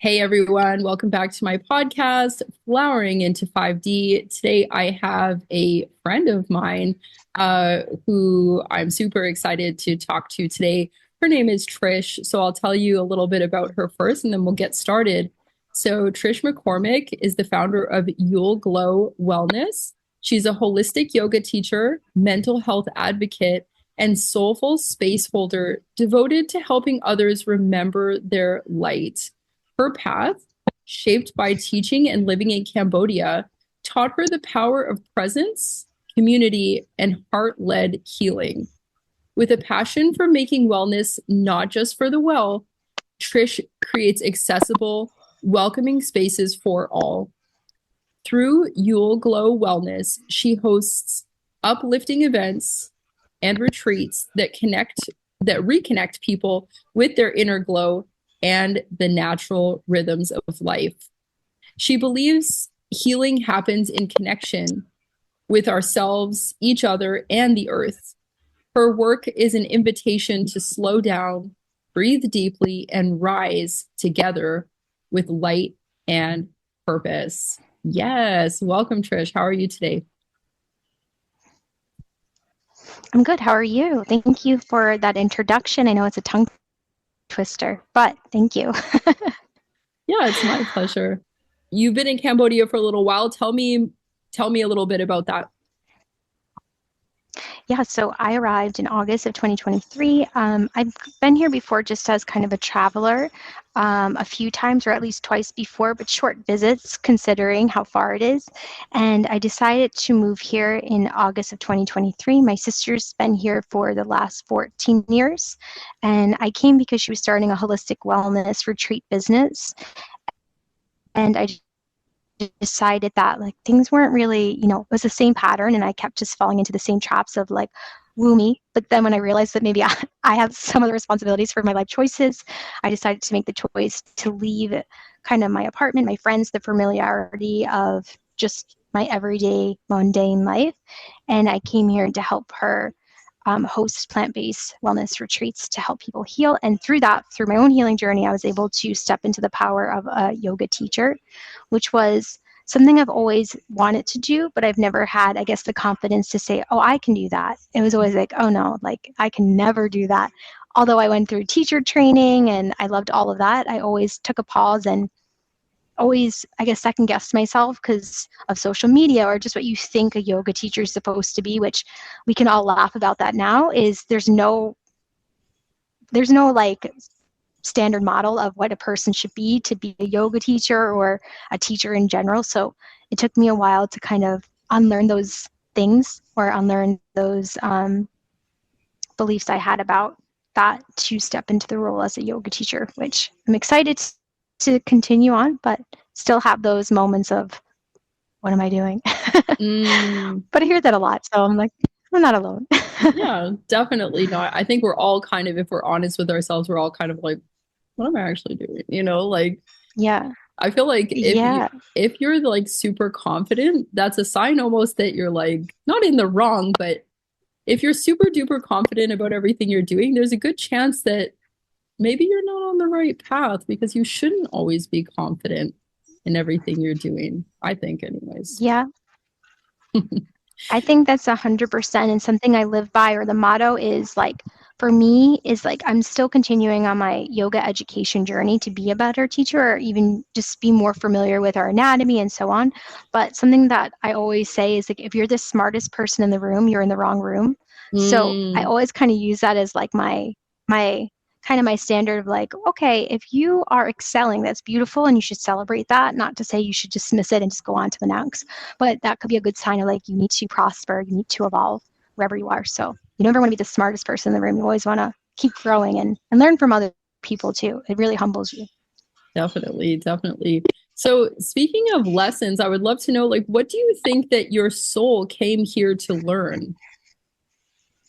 Hey everyone, welcome back to my podcast, Flowering into 5D. Today I have a friend of mine who I'm super excited to talk to today. Her name is Trish, so I'll tell you a little bit about her first and then we'll get started. So, Trish McCormick is the founder of Yule Glow Wellness. She's a holistic yoga teacher, mental health advocate, and soulful space holder devoted to helping others remember their light. Her path, shaped by teaching and living in Cambodia, taught her the power of presence, community, and heart led healing. With a passion for making wellness not just for the well, Trish creates accessible, welcoming spaces for all. Through Yule Glow Wellness, she hosts uplifting events and retreats that reconnect people with their inner glow and the natural rhythms of life. She believes healing happens in connection with ourselves, each other, and the earth. Her work is an invitation to slow down, breathe deeply, and rise together with light and purpose. Yes, welcome, Trish. How are you today? I'm good. How are you? Thank you for that introduction. I know it's a tongue twister, but thank you. Yeah, it's my pleasure. You've been in Cambodia for a little while. Tell me a little bit about that. Yeah, so I arrived in August of 2023. I've been here before just as kind of a traveler, a few times or at least twice before, but short visits considering how far it is. And I decided to move here in August of 2023. My sister's been here for the last 14 years, and I came because she was starting a holistic wellness retreat business. And I decided that like things weren't really, it was the same pattern, and I kept just falling into the same traps of like woo me. But then when I realized that maybe I have some of the responsibilities for my life choices, I decided to make the choice to leave kind of my apartment, my friends, the familiarity of just my everyday mundane life. And I came here to help her host plant-based wellness retreats to help people heal. And through my own healing journey, I was able to step into the power of a yoga teacher, which was something I've always wanted to do, but I've never had, I guess, the confidence to say, oh, I can do that. It was always like, oh no, like I can never do that. Although I went through teacher training and I loved all of that, I always took a pause and always, I guess, second guessed myself because of social media or just what you think a yoga teacher is supposed to be, which we can all laugh about that now, is there's no like standard model of what a person should be to be a yoga teacher or a teacher in general. So it took me a while to kind of unlearn those things or unlearn those beliefs I had about that to step into the role as a yoga teacher, which I'm excited to continue on, but still have those moments of what am I doing? But I hear that a lot, so I'm like, I'm not alone. Yeah, definitely not. I think we're all kind of, if we're honest with ourselves, we're all kind of like, what am I actually doing? Like Yeah. I feel like Yeah. if you're like super confident, that's a sign almost that you're like not in the wrong, but if you're super duper confident about everything you're doing, there's a good chance that maybe you're not on the right path because you shouldn't always be confident in everything you're doing. I think, anyways. Yeah. I think that's 100%, and something I live by, or the motto is like, for me, is like I'm still continuing on my yoga education journey to be a better teacher or even just be more familiar with our anatomy and so on. But something that I always say is like, if you're the smartest person in the room, you're in the wrong room. So I Mm, always kind of use that as like my kind of my standard of like, okay, if you are excelling, that's beautiful and you should celebrate that. Not to say you should dismiss it and just go on to the next, but that could be a good sign of like you need to prosper, you need to evolve wherever you are. So you never want to be the smartest person in the room. You always want to keep growing and learn from other people too. It really humbles you. definitely, definitely. So, speaking of lessons, I would love to know, like, what do you think that your soul came here to learn?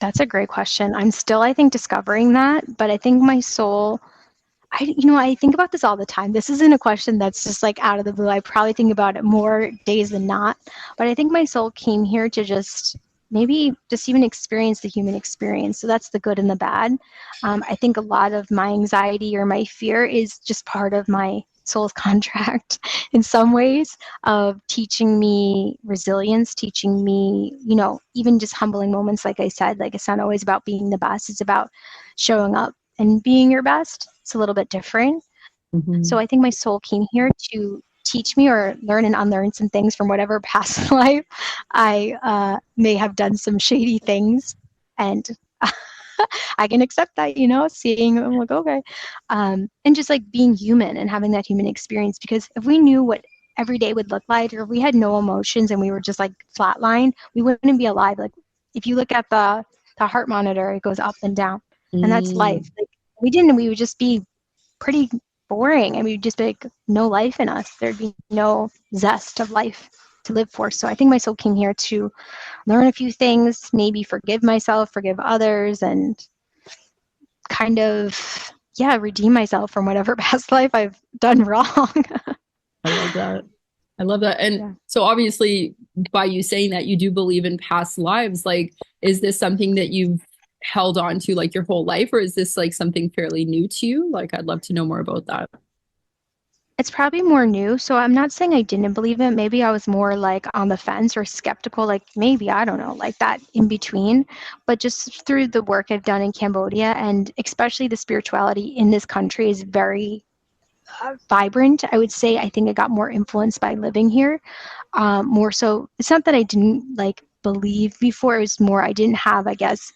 That's a great question. I'm still, I think, discovering that, but I think my soul, I think about this all the time. This isn't a question that's just like out of the blue. I probably think about it more days than not, but I think my soul came here to just maybe just even experience the human experience. So that's the good and the bad. I think a lot of my anxiety or my fear is just part of my soul's contract in some ways of teaching me resilience, teaching me, even just humbling moments. Like I said, like it's not always about being the best. It's about showing up and being your best. It's a little bit different. So I think my soul came here to teach me or learn and unlearn some things from whatever past life I may have done some shady things. And I can accept that, seeing, I'm like, okay. And just like being human and having that human experience, because if we knew what every day would look like, or if we had no emotions and we were just like flatline, we wouldn't be alive. Like if you look at the heart monitor, it goes up and down, and that's life. Like we would just be pretty boring, and we'd just be like, no life in us. There'd be no zest of life to live for. So I think my soul came here to learn a few things, maybe forgive myself, forgive others, and kind of, redeem myself from whatever past life I've done wrong. I love that. I love that. And so obviously by you saying that you do believe in past lives, like, is this something that you've held on to like your whole life, or is this like something fairly new to you? Like, I'd love to know more about that. It's probably more new. So I'm not saying I didn't believe it. Maybe I was more like on the fence or skeptical, like maybe, I don't know, like that in between. But just through the work I've done in Cambodia, and especially the spirituality in this country is very vibrant, I would say. I think I got more influenced by living here. More so, it's not that I didn't like believe before. It was more I didn't have, I guess,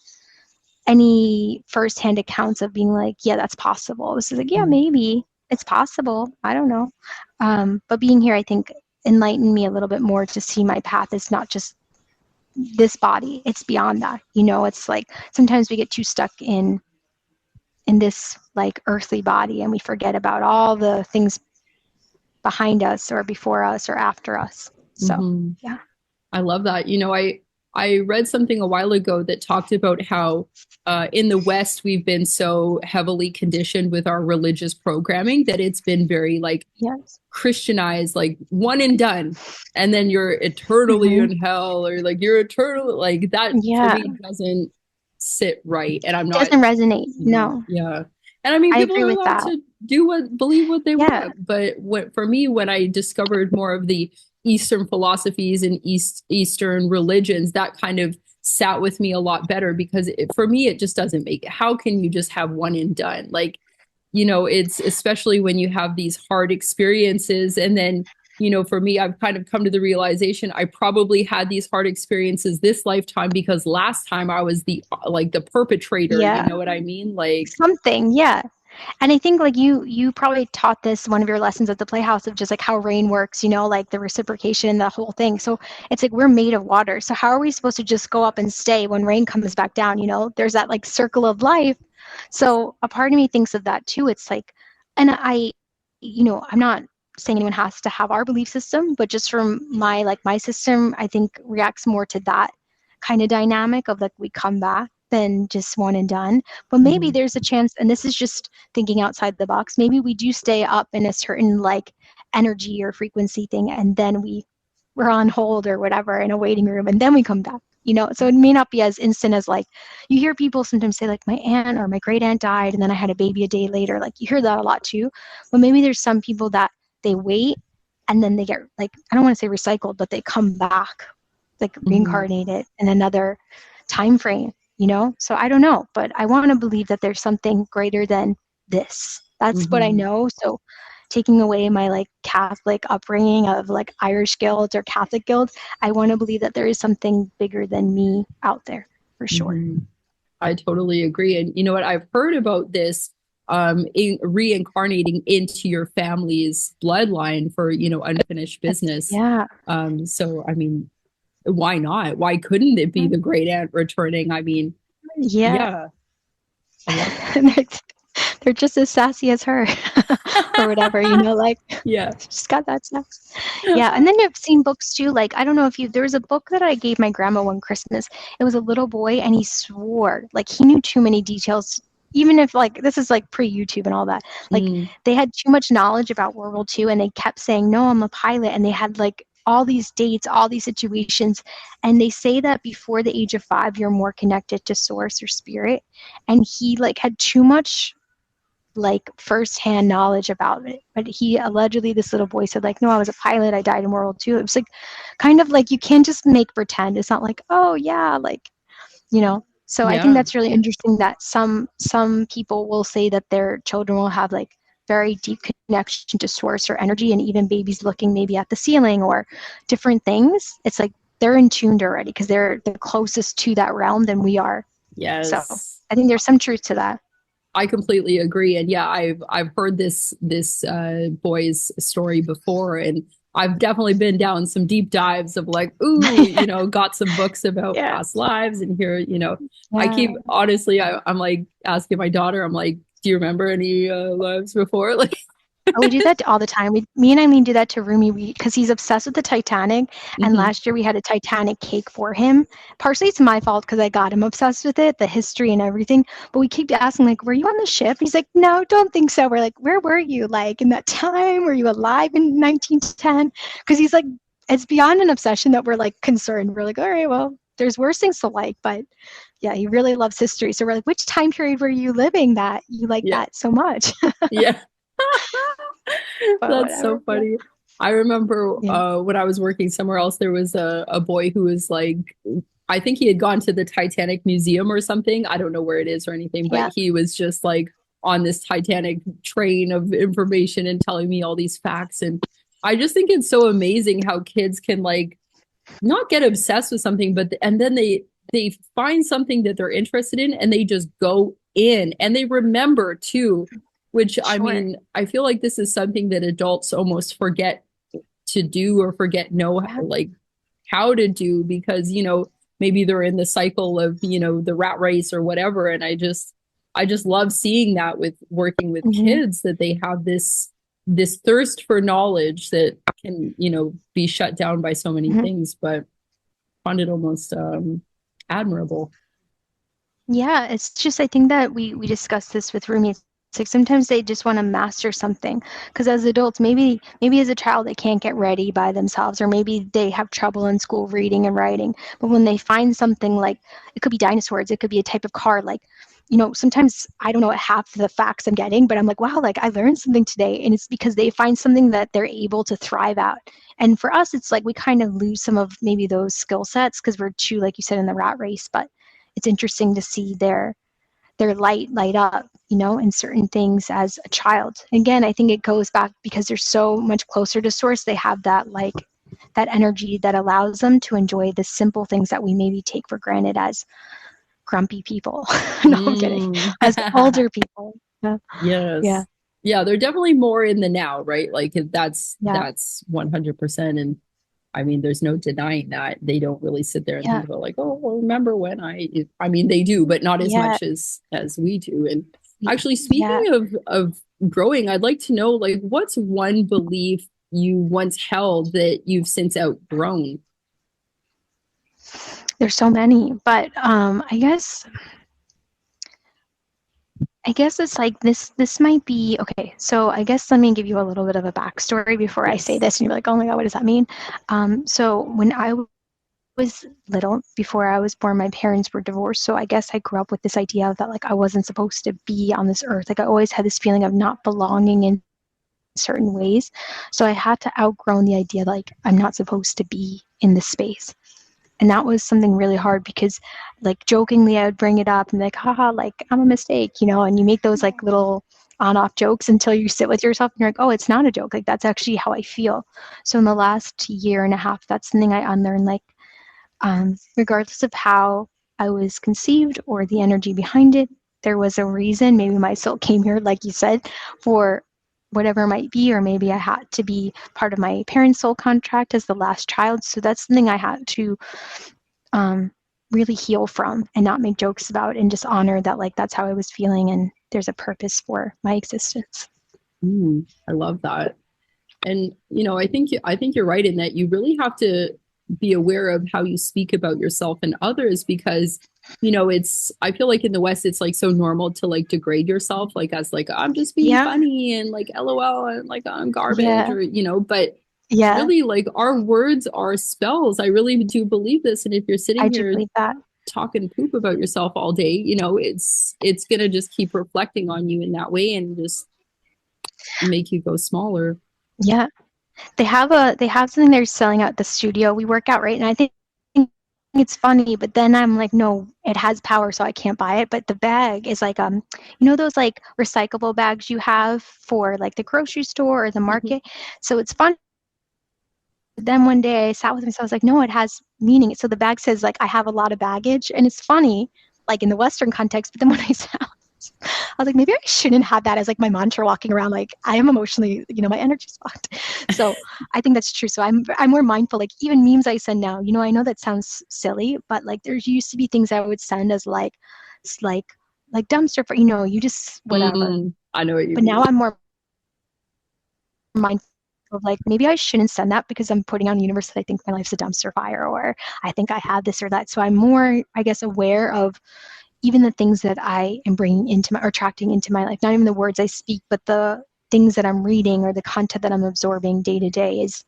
any firsthand accounts of being like, yeah, that's possible. It was like, yeah, maybe it's possible. I don't know. But being here, I think, enlightened me a little bit more to see my path is not just this body. It's beyond that. It's like sometimes we get too stuck in this like earthly body, and we forget about all the things behind us or before us or after us. So, yeah. I love that. I read something a while ago that talked about how in the West, we've been so heavily conditioned with our religious programming that it's been very like Christianized, like one and done. And then you're eternally in hell, or like you're eternal. Like that for me doesn't sit right. And I'm not. Doesn't resonate. No. Yeah. And I mean, I people agree are with allowed that. to believe what they want. But for me, when I discovered more of the Eastern philosophies and Eastern religions, that kind of sat with me a lot better, because for me, it just doesn't make it. How can you just have one and done? Like, it's especially when you have these hard experiences. And then, for me, I've kind of come to the realization I probably had these hard experiences this lifetime because last time I was the perpetrator. Yeah. You know what I mean? Like something. Yeah. And I think like you probably taught this one of your lessons at the Playhouse of just like how rain works, like the reciprocation, the whole thing. So it's like we're made of water. So how are we supposed to just go up and stay when rain comes back down? There's that like circle of life. So a part of me thinks of that too. It's like, and I'm not saying anyone has to have our belief system, but just from my system, I think reacts more to that kind of dynamic of like we come back than just one and done. But maybe there's a chance, and this is just thinking outside the box, maybe we do stay up in a certain like energy or frequency thing, and then we're on hold or whatever in a waiting room, and then we come back. So it may not be as instant as like you hear people sometimes say like my aunt or my great aunt died and then I had a baby a day later. Like you hear that a lot too. But maybe there's some people that they wait and then they get like, I don't want to say recycled, but they come back, like reincarnated in another time frame. So I don't know, but I want to believe that there's something greater than this. That's what I know. So taking away my like Catholic upbringing of like Irish guilt or Catholic guilt, I want to believe that there is something bigger than me out there for sure. I totally agree. And you know what? I've heard about this reincarnating into your family's bloodline for, unfinished business. Yeah. So, I mean, why not? Why couldn't it be the great aunt returning? I mean, yeah. They're just as sassy as her or whatever, like, she's got that sass. Yeah. And then I've seen books too. Like, I don't know if there was a book that I gave my grandma one Christmas. It was a little boy and he swore like he knew too many details, even if like, this is like pre-YouTube and all that, like they had too much knowledge about World War II and they kept saying, no, I'm a pilot. And they had like all these dates, all these situations. And they say that before the age of 5, you're more connected to source or spirit. And he like had too much like firsthand knowledge about it. But he allegedly, this little boy said like, no, I was a pilot. I died in World War II. It was like kind of like you can't just make pretend. It's not like, oh yeah, like, you know. So I think Yeah. that's really interesting that some people will say that their children will have like very deep connection to source or energy, and even babies looking maybe at the ceiling or different things. It's like they're in tuned already because they're the closest to that realm than we are. So Yes. I think there's some truth to that. I completely agree. And yeah, I've heard this boy's story before, and I've definitely been down some deep dives of like, ooh, got some books about Yeah. past lives, and here, I Yeah. keep honestly, I'm like asking my daughter, I'm like, do you remember any lives before? Like, Oh, we do that all the time. Me and Eileen do that to Rumi because he's obsessed with the Titanic. And mhm. last year we had a Titanic cake for him. Partially it's my fault because I got him obsessed with it, the history and everything. But we keep asking, like, were you on the ship? He's like, no, don't think so. We're like, where were you? Like in that time? Were you alive in 1910? Because he's like, it's beyond an obsession that we're like concerned. We're like, all right, well, there's worse things to like. But yeah, he really loves history. So we're like, which time period were you living that you like Yeah. that so much? Yeah. But That's so whatever. Yeah. funny. I remember Yeah. when I was working somewhere else, there was a boy who was like, I think he had gone to the Titanic Museum or something. I don't know where it is or anything, but Yeah. he was just like on this Titanic train of information and telling me all these facts. And I just think it's so amazing how kids can like not get obsessed with something, but and then they find something that they're interested in and they just go in and they remember too, which I Sure. mean, I feel like this is something that adults almost forget to do or forget know Yeah. like how to do because maybe they're in the cycle of the rat race or whatever, and I just love seeing that with working with Mm-hmm. kids, that they have this thirst for knowledge that can be shut down by so many Mm-hmm. things, but find it almost admirable. Yeah, it's just I think that we discussed this with roommates. It's like sometimes they just want to master something because as adults, maybe as a child they can't get ready by themselves, or maybe they have trouble in school reading and writing. But when they find something like it could be dinosaurs, it could be a type of car, like sometimes I don't know what half the facts I'm getting, but I'm like, wow, like I learned something today, and it's because they find something that they're able to thrive at. And for us, it's like we kind of lose some of maybe those skill sets because we're too, like you said, in the rat race, but it's interesting to see their light up, in certain things as a child. Again, I think it goes back because they're so much closer to source. They have that that energy that allows them to enjoy the simple things that we maybe take for granted as grumpy people. No, I'm kidding. Mm. As older people. Yeah. Yeah. Yes. Yeah, they're definitely more in the now, right? Like that's Yeah. that's 100%. And I mean, there's no denying that they don't really sit there and Yeah. think about like, oh, well, remember when I mean, they do, but not as Yeah. much as we do. And actually, Yeah. speaking of growing, I'd like to know like what's one belief you once held that you've since outgrown? There's so many, but I guess it's like this might be okay. So I guess let me give you a little bit of a backstory before I say Yes. this, and you're like, oh my God, what does that mean? So when I was little, before I was born, my parents were divorced. So I guess I grew up with this idea that like I wasn't supposed to be on this earth. Like I always had this feeling of not belonging in certain ways. So I had to outgrow the idea like I'm not supposed to be in this space. And that was something really hard because like jokingly I would bring it up and be like, haha, like I'm a mistake, and you make those like little on off jokes until you sit with yourself and you're like, oh, it's not a joke. Like that's actually how I feel. So in the last year and a half, that's something I unlearned, like regardless of how I was conceived or the energy behind it, there was a reason. Maybe my soul came here, like you said, for whatever it might be, or maybe I had to be part of my parents' soul contract as the last child. So that's something I had to really heal from and not make jokes about, and just honor that like that's how I was feeling and there's a purpose for my existence. I love that. And I think you're right in that you really have to be aware of how you speak about yourself and others, because it's I feel like in the West it's like so normal to like degrade yourself like as like I'm just being Yeah. funny and like LOL and like I'm garbage, Yeah. or but Yeah. really like our words are spells. I really do believe this. And if you're I sitting do here believe that. talking poop about yourself all day, it's gonna just keep reflecting on you in that way and just make you go smaller. Yeah. They have something they're selling out at the studio we work out, right? And I think it's funny, but then I'm like, no, it has power, so I can't buy it. But the bag is like those like recyclable bags you have for like the grocery store or the market. So it's fun. Then one day I sat with myself, I was like, no, it has meaning. So the bag says like I have a lot of baggage, and it's funny, like in the Western context. But then when I sat, I was like, maybe I shouldn't have that as like my mantra walking around. Like I am emotionally, my energy's fucked. So I think that's true. So I'm more mindful. Like even memes I send now, I know that sounds silly, but like there used to be things I would send as like dumpster for, you just whatever. I know what you But mean. now I'm more mindful of like maybe I shouldn't send that because I'm putting on the universe that I think my life's a dumpster fire, or I think I have this or that. So I'm more, I guess, aware of even the things that I am bringing into my, or attracting into my life, not even the words I speak, but the things that I'm reading or the content that I'm absorbing day to day is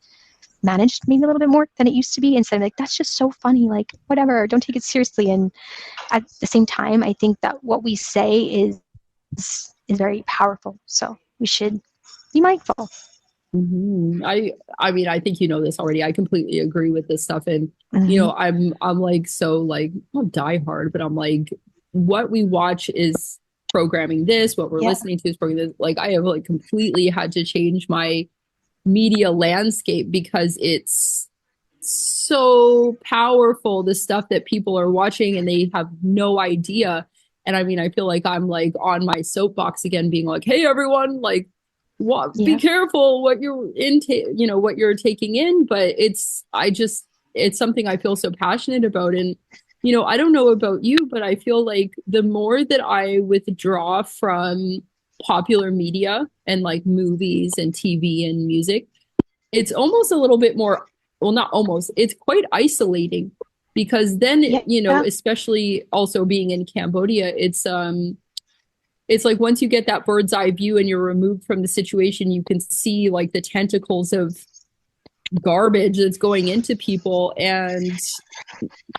managed maybe a little bit more than it used to be. Instead of like, that's just so funny, like whatever, don't take it seriously. And at the same time, I think that what we say is very powerful. So we should be mindful. I mean, I think you know this already. I completely agree with this stuff. And Mm-hmm. I'm like so like not die hard, but I'm like what we watch is programming this, what we're Yeah. listening to is programming this. Like I have like completely had to change my media landscape because it's so powerful, the stuff that people are watching and they have no idea. And I mean, I feel like I'm like on my soapbox again, being like, hey, everyone, like, what, be Yeah. careful what you're into, what you're taking in. But it's something I feel so passionate about. And, I don't know about you, but I feel like the more that I withdraw from popular media and like movies and TV and music, it's almost a little bit more, well, not almost, it's quite isolating because then, Yeah. especially also being in Cambodia, it's like once you get that bird's eye view and you're removed from the situation, you can see like the tentacles of garbage that's going into people and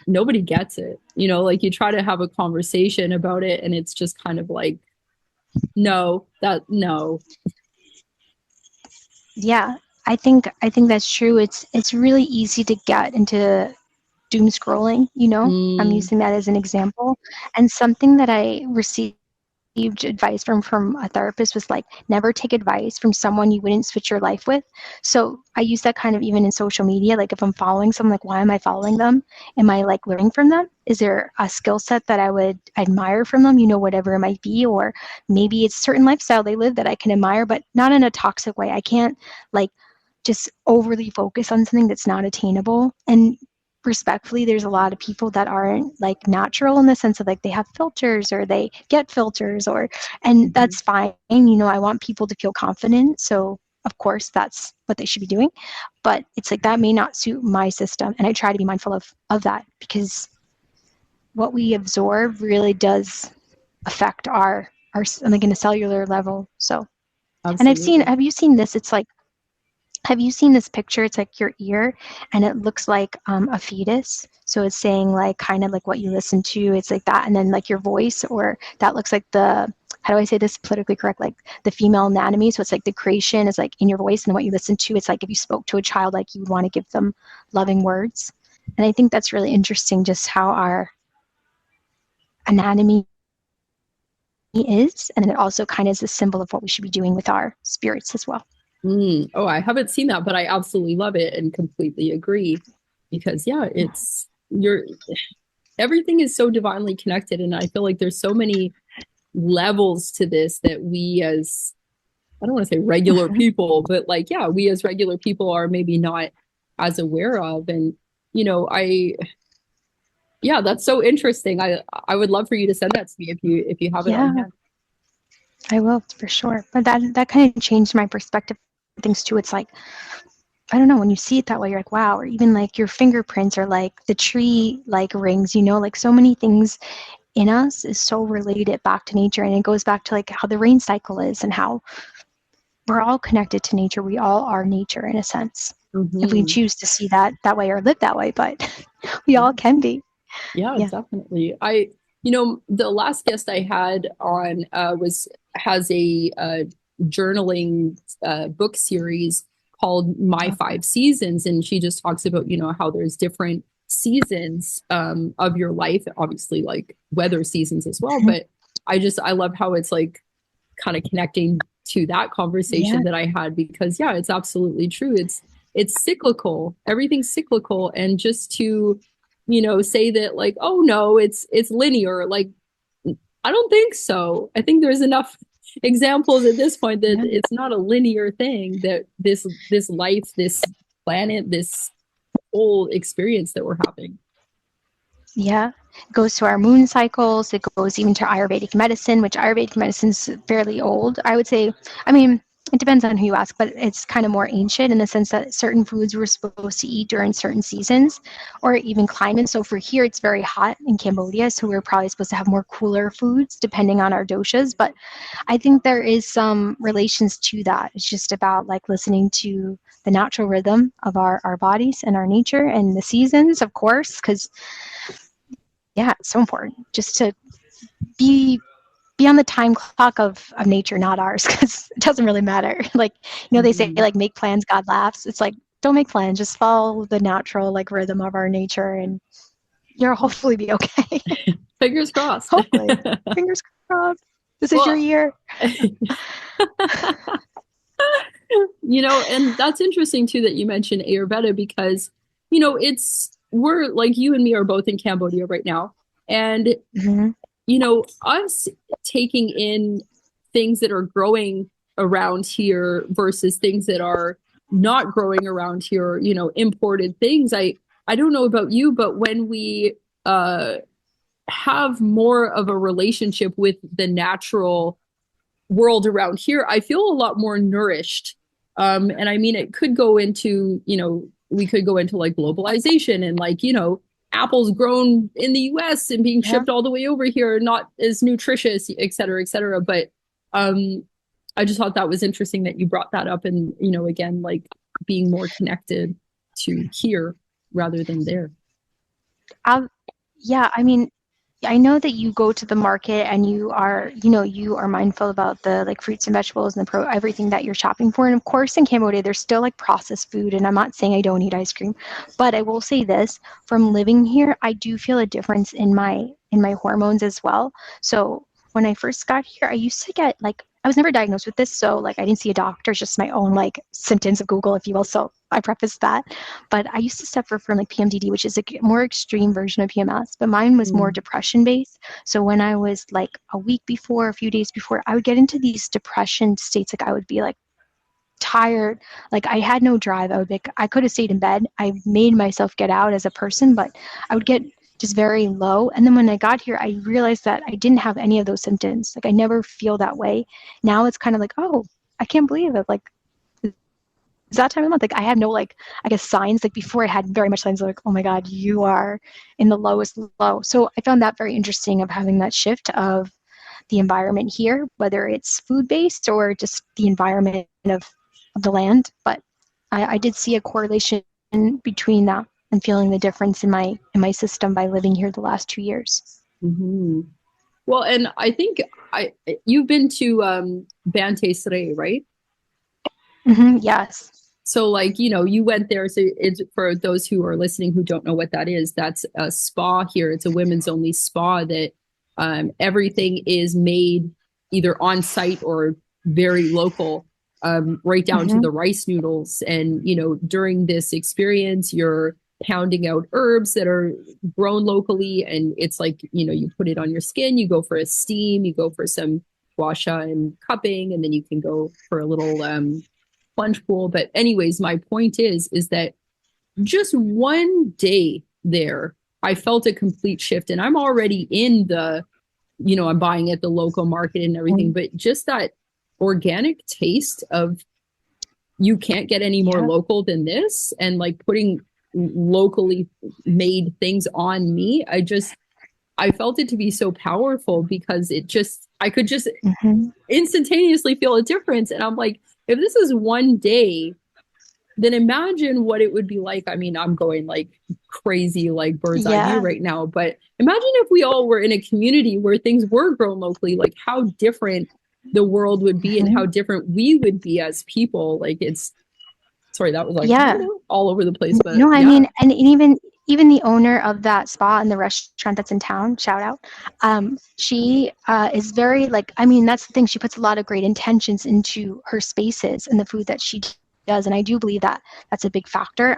nobody gets it. Like you try to have a conversation about it and it's just kind of like, no. Yeah. I think that's true. It's really easy to get into doom scrolling, I'm Mm, using that as an example. And something that I received advice from a therapist was like, never take advice from someone you wouldn't switch your life with. So I use that kind of even in social media. Like if I'm following someone, like, why am I following them? Am I like learning from them? Is there a skill set that I would admire from them, whatever it might be? Or maybe it's a certain lifestyle they live that I can admire, but not in a toxic way. I can't like just overly focus on something that's not attainable. And respectfully, there's a lot of people that aren't like natural in the sense of like they have filters or they get filters, and mhm, that's fine. I want people to feel confident. So of course that's what they should be doing. But it's like that may not suit my system. And I try to be mindful of that, because what we absorb really does affect our like in a cellular level. So, and absolutely. have you seen this? It's like, have you seen this picture? It's like your ear, and it looks like a fetus. So it's saying like kind of like what you listen to. It's like that, and then like your voice, or that looks like the, how do I say this politically correct? Like the female anatomy. So it's like the creation is like in your voice, and what you listen to. It's like if you spoke to a child, like you would want to give them loving words. And I think that's really interesting, just how our anatomy is, and it also kind of is a symbol of what we should be doing with our spirits as well. Oh, I haven't seen that, but I absolutely love it and completely agree because yeah, it's you're everything is so divinely connected and I feel like there's so many levels to this that we as I don't want to say regular Mm-hmm. people, but like yeah, we as regular people are maybe not as aware of and I yeah, that's so interesting. I would love for you to send that to me if you have it on Yeah, hand. I will for sure. But that kind of changed my perspective on things too. It's like, I don't know, when you see it that way, you're like, wow. Or even like your fingerprints, or like the tree like rings, like so many things in us is so related back to nature. And it goes back to like how the rain cycle is, and how we're all connected to nature. We all are nature in a sense, if we Hmm. choose to see that way or live that way, but we all can be. Yeah, Yeah. definitely. The last guest I had on has a journaling book series called My Okay. Five Seasons, and she just talks about, how there's different seasons of your life, obviously like weather seasons as well. Mhm. But I love how it's like kind of connecting to that Yeah. conversation that I had because yeah, it's absolutely true. It's cyclical. Everything's cyclical. And just to, say that like, oh no, it's linear. Like, I don't think so. I think there's enough examples at this point that Yeah. it's not a linear thing, that this life, this planet, this whole experience that we're having. Yeah. It goes to our moon cycles. It goes even to Ayurvedic medicine, which Ayurvedic medicine is fairly old. I would say, I mean, it depends on who you ask, but it's kind of more ancient in the sense that certain foods we're supposed to eat during certain seasons or even climates. So for here, it's very hot in Cambodia. So we're probably supposed to have more cooler foods depending on our doshas. But I think there is some relations to that. It's just about like listening to the natural rhythm of our bodies and our nature and the seasons, of course, because yeah, it's so important just to be on the time clock of nature, not ours, because it doesn't really matter. Like, they say Mhm. like make plans, God laughs. It's like don't make plans, just follow the natural like rhythm of our nature, and you'll hopefully be okay. Fingers crossed. Hopefully, fingers crossed. This is your Well, year. and that's interesting too that you mentioned Ayurveda because, we're like you and me are both in Cambodia right now. And, Hmm. us taking in things that are growing around here versus things that are not growing around here, imported things. I don't know about you, but when we have more of a relationship with the natural world around here, I feel a lot more nourished. And I mean, it could go into, we could go into like globalization and like, apples grown in the US and being Yeah. shipped all the way over here, not as nutritious, et cetera, et cetera. But um, I just thought that was interesting that you brought that up and, again, like being more connected to here rather than there. I, yeah, I mean, I know that you go to the market and you are mindful about the like fruits and vegetables and the everything that you're shopping for. And of course, in Cambodia, there's still like processed food. And I'm not saying I don't eat ice cream, but I will say this: from living here, I do feel a difference in my hormones as well. So when I first got here, I used to get like I was never diagnosed with this, so like I didn't see a doctor, it's just my own like symptoms of Google, if you will. So I preface that. But I used to suffer from like PMDD, which is a more extreme version of PMS, but mine was more Mm. depression based. So when I was like a week before, a few days before, I would get into these depression states. Like I would be like tired, like I had no drive. I could have stayed in bed. I made myself get out as a person, but I would get just very low. And then when I got here, I realized that I didn't have any of those symptoms. Like I never feel that way. Now it's kind of like, oh, I can't believe it. Like it's that time of month. Like I had no like I guess signs. Like before I had very much signs like, oh my God, you are in the lowest low. So I found that very interesting of having that shift of the environment here, whether it's food based or just the environment of the land. But I did see a correlation between that and feeling the difference in my system by living here the last 2 years. Mhm. Well, and I think I you've been to Bante Sre, right? Yes. So like, you went there. So it's for those who are listening who don't know what that is, that's a spa here. It's a women's only spa that everything is made either on site or very local, right down to Hmm. the rice noodles. And, during this experience, you're pounding out herbs that are grown locally. And it's like, you put it on your skin, you go for a steam, you go for some guasha and cupping, and then you can go for a little plunge pool. But anyways, my point is that just one day there, I felt a complete shift. And I'm already in the, I'm buying at the local market and everything, but just that organic taste of you can't get any more Yeah. local than this, and like putting locally made things on me, I felt it to be so powerful because I could just Hmm. instantaneously feel a difference. And I'm like, if this is one day, then imagine what it would be like. I mean, I'm going like crazy, like bird's eye view Yeah. right now, but imagine if we all were in a community where things were grown locally, like how different the world would be and Mhm. how different we would be as people. Like it's, sorry, that was like Yeah. all over the place, but No, I yeah. mean, and even the owner of that spa and the restaurant that's in town, shout out. She is very like, I mean, that's the thing. She puts a lot of great intentions into her spaces and the food that she does, and I do believe that that's a big factor.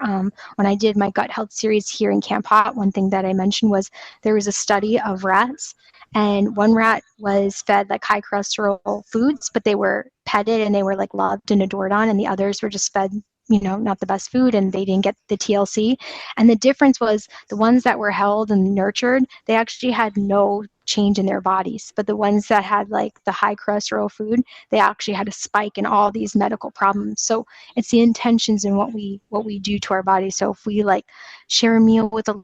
When I did my gut health series here in Camp Hot, one thing that I mentioned was there was a study of rats, and one rat was fed like high cholesterol foods, but they were petted and they were like loved and adored on, and the others were just fed, you know, not the best food, and they didn't get the TLC. And the difference was the ones that were held and nurtured, they actually had no change in their bodies. But the ones that had like the high cholesterol food, they actually had a spike in all these medical problems. So it's the intentions in what we do to our bodies. So if we like share a meal with a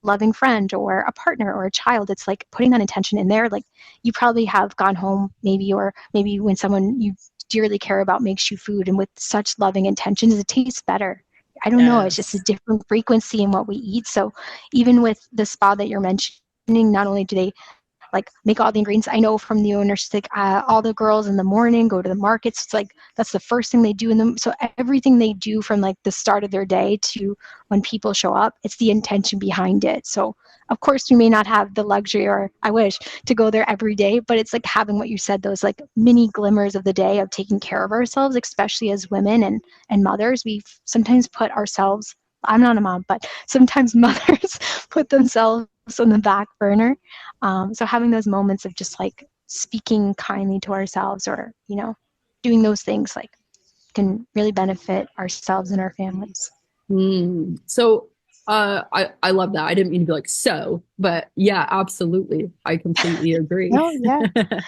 loving friend or a partner or a child, it's like putting that intention in there. Like you probably have gone home maybe, or maybe when someone you dearly care about makes you food and with such loving intentions, it tastes better. I don't know, it's just a Yes. different frequency in what we eat. So even with the spa that you're mentioning, not only do they like make all the ingredients. I know from the owners, like all the girls in the morning go to the markets. It's like that's the first thing they do in them. So everything they do from like the start of their day to when people show up, it's the intention behind it. So of course we may not have the luxury, or I wish, to go there every day, but it's like having what you said, those like mini glimmers of the day of taking care of ourselves, especially as women and mothers. We sometimes put ourselves, I'm not a mom, but sometimes mothers put themselves on the back burner. So having those moments of just like speaking kindly to ourselves, or, you know, doing those things like can really benefit ourselves and our families. So I love that. I didn't mean to be like so, but yeah, absolutely. I completely agree. Oh, yeah.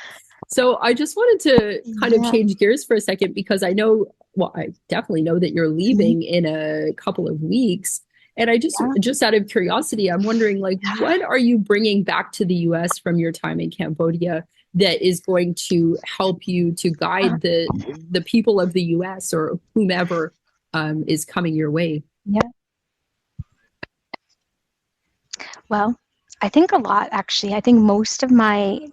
So I just wanted to kind of Yeah. change gears for a second because I know, well, I definitely know that you're Mhm. leaving in a couple of weeks. And I Yeah. just out of curiosity, I'm wondering like what are you bringing back to the US from your time in Cambodia that is going to help you to Uh, guide the people of the US or whomever is coming your way? yeah. Well, I think a lot actually. I think most of my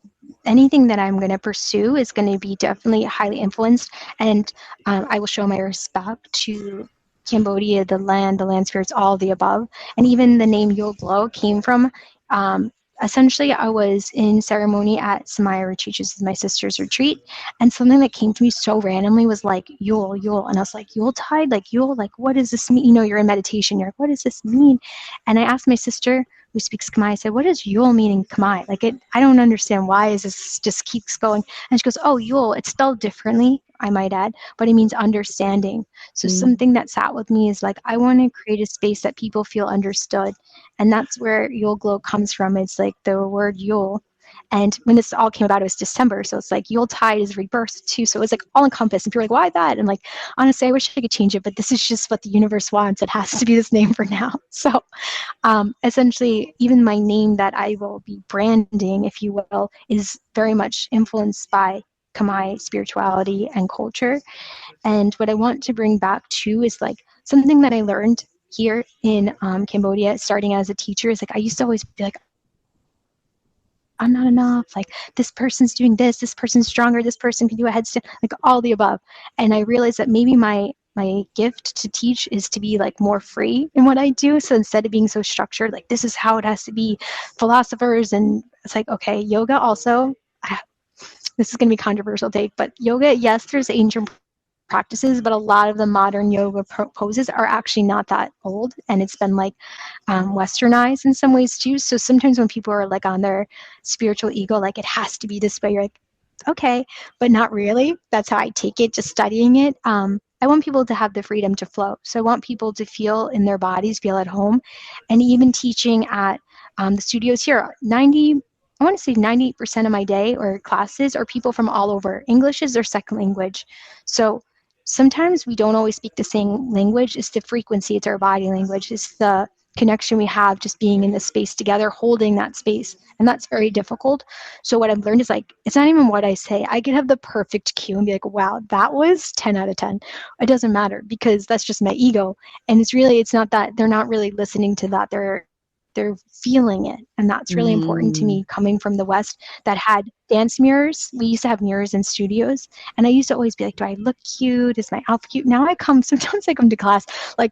anything that I'm going to pursue is going to be definitely highly influenced, and I will show my respect to Cambodia, the land spirits, all of the above, and even the name Yule Glow came from. Um, Essentially, I was in ceremony at Samaya Retreat, which is my sister's retreat, and something that came to me so randomly was like Yule, Yule, and I was like, Yule tide, like Yule, like what does this mean? You know, you're in meditation, you're like, what does this mean? And I asked my sister, who speaks Khmer. I said, what does Yule mean in Khmer? Like it, I don't understand why is this just keeps going. And she goes, oh, Yule, it's spelled differently, I might add, but it means understanding. So Mm. something that sat with me is like, I want to create a space that people feel understood. And that's where Yule Glow comes from. It's like the word Yule. And when this all came about, it was December. So it's like Yule tide is rebirth too. So it was like all encompassed. And people were like, why that? And like, honestly, I wish I could change it, but this is just what the universe wants. It has to be this name for now. So essentially, even my name that I will be branding, if you will, is very much influenced by Khmer spirituality and culture. And what I want to bring back too is like something that I learned here in Cambodia, starting as a teacher, is like I used to always be like, I'm not enough. Like this person's doing this person's stronger, this person can do a headstand, like all the above. And I realized that maybe my gift to teach is to be like more free in what I do. So instead of being so structured, like this is how it has to be, philosophers, and it's like, okay, yoga also, this is going to be a controversial take, but yoga, yes, there's ancient practices, but a lot of the modern yoga poses are actually not that old, and it's been like westernized in some ways too. So sometimes when people are like on their spiritual ego, like it has to be this way, you're like, okay, but not really. That's how I take it, just studying it. I want people to have the freedom to flow. So I want people to feel in their bodies, feel at home, and even teaching at the studios here, I want to say 90% of my day or classes are people from all over. English is their second language. So sometimes we don't always speak the same language. It's the frequency, it's our body language, it's the connection we have just being in this space together, holding that space. And that's very difficult. So what I've learned is like, it's not even what I say. I could have the perfect cue and be like, wow, that was 10 out of 10. It doesn't matter because that's just my ego. And it's not that they're not really listening to that. They're feeling it. And that's really important to me, coming from the West that had dance mirrors. We used to have mirrors in studios. And I used to always be like, do I look cute? Is my outfit cute? Now sometimes I come to class like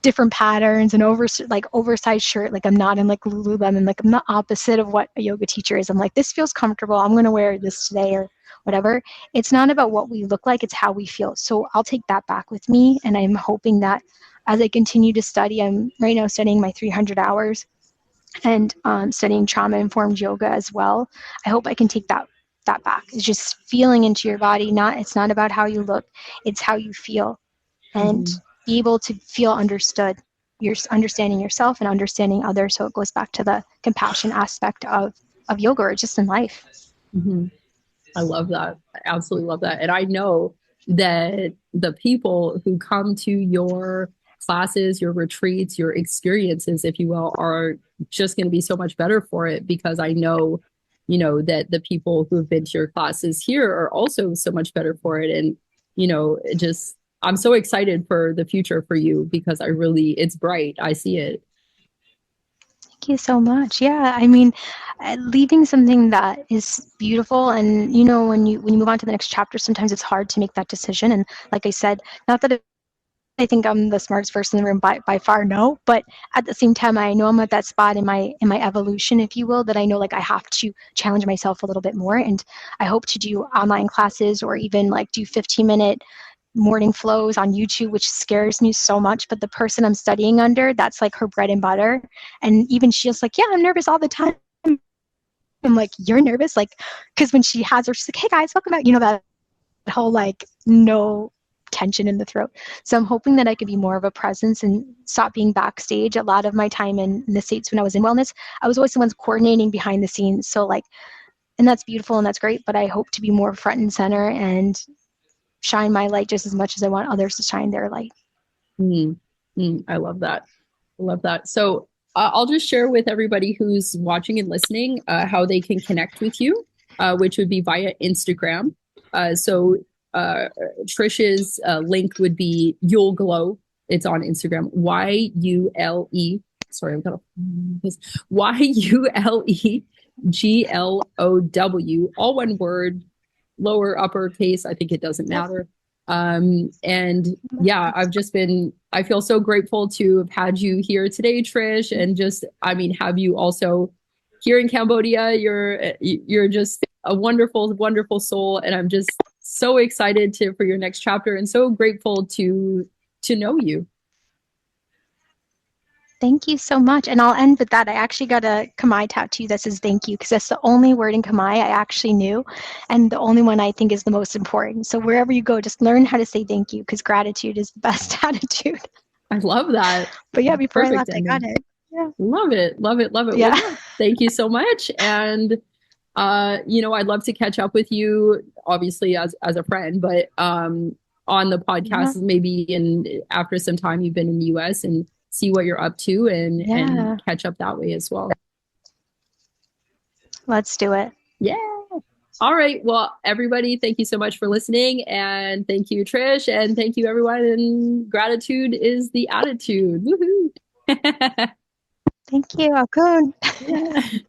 different patterns and oversized shirt. Like I'm not in like Lululemon, like I'm the opposite of what a yoga teacher is. I'm like, this feels comfortable. I'm going to wear this today or whatever. It's not about what we look like. It's how we feel. So I'll take that back with me. And I'm hoping that as I continue to study, I'm right now studying my 300 hours and studying trauma-informed yoga as well. I hope I can take that back. It's just feeling into your body. It's not about how you look. It's how you feel. And be able to feel understood. You're understanding yourself and understanding others. So it goes back to the compassion aspect of yoga or just in life. I love that. I absolutely love that. And I know that the people who come to your classes, your retreats, your experiences, if you will, are just going to be so much better for it, because I know, that the people who have been to your classes here are also so much better for it. And, I'm so excited for the future for you, because it's bright. I see it. Thank you so much. Yeah, I mean, leaving something that is beautiful, and when you move on to the next chapter, sometimes it's hard to make that decision. And like I said, not that I think I'm the smartest person in the room by far, no, but at the same time, I know I'm at that spot in my evolution, if you will, that I know like I have to challenge myself a little bit more. And I hope to do online classes or even like do 15-minute morning flows on YouTube, which scares me so much. But the person I'm studying under, that's like her bread and butter. And even she's like, yeah, I'm nervous all the time. I'm like, you're nervous? Like, because when she has her, she's like, hey guys, welcome back. That whole like no tension in the throat. So I'm hoping that I could be more of a presence and stop being backstage. A lot of my time in the States when I was in wellness, I was always the ones coordinating behind the scenes. So like, and that's beautiful and that's great, but I hope to be more front and center and shine my light just as much as I want others to shine their light. I love that. I love that. So I'll just share with everybody who's watching and listening how they can connect with you, which would be via Instagram. So Trish's link would be Yule Glow. It's on Instagram. YULE. Sorry, I've got this. YULEGLOW. All one word. Lower, uppercase, I think it doesn't matter. And yeah, I feel so grateful to have had you here today, Trish, and have you also here in Cambodia. You're just a wonderful, wonderful soul. And I'm just so excited for your next chapter and so grateful to know you. Thank you so much. And I'll end with that. I actually got a Khmer tattoo that says thank you, because that's the only word in Khmer I actually knew, and the only one I think is the most important. So wherever you go, just learn how to say thank you, because gratitude is the best attitude. I love that. But yeah, before I left, I got it. Yeah. Love it. Love it. Love it. Yeah. Well, yeah. Thank you so much. And, I'd love to catch up with you, obviously as a friend, but on the podcast, maybe after some time you've been in the US, and see what you're up to and catch up that way as well. Let's do it. Yeah. All right. Well, everybody, thank you so much for listening. And thank you, Trish. And thank you, everyone. And gratitude is the attitude. Woohoo. Thank you, Akun. Yeah.